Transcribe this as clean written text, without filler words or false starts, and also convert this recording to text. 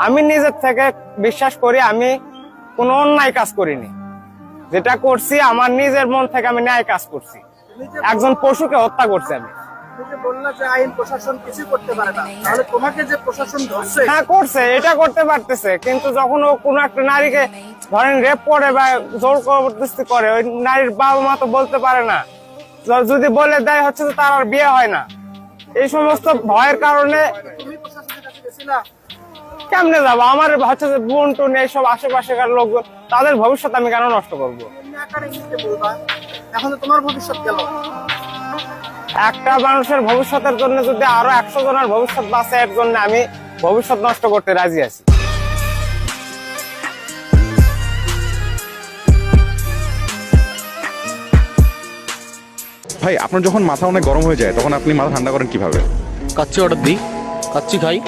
আমি নিজের থেকে বিশ্বাস করি আমি কোনো অন্যায় কাজ করিনি। যেটা করছি আমার নিজের মন থেকে আমি ন্যায় কাজ করছি। একজন পশুকে হত্যা করছি আমি। আইন প্রশাসন কিছু করতে পারে না, তাহলে তোমাকে যে প্রশাসন ধরছে, হ্যাঁ করছে, এটা করতে পারতেছে, কিন্তু যখন ও কোনো একটা নারীকে ধরেন রেপ করে বা জোর জবরদস্তি করে, ওই নারীর বাবা মা তো বলতে পারে না, যদি বলে দেয় হচ্ছে যে তার আর বিয়ে হয় না। এই সমস্ত ভয়ের কারণে তুমি প্রশাসনের কাছে গেছিলা? কেমনে যাবো? আমার হচ্ছে যে বোন টোন এইসব আশেপাশেকার লোক, তাদের ভবিষ্যৎ আমি কেন নষ্ট করবো? তুমি একাডেমিতে বলবা, এখন তো তোমার ভবিষ্যৎ গেল। একটা মানুষের ভবিষ্যতের জন্য যদি আরো 100 জনের ভবিষ্যৎ বাঁচে, এর জন্য আমি ভবিষ্যৎ নষ্ট করতে রাজি আছি। ভাই, আপনার যখন মাথা অনেক গরম হয়ে যায় তখন আপনি মাথা ঠান্ডা করেন কিভাবে? কাচ্চি অর্ডার দিই, কাচ্চি খাই।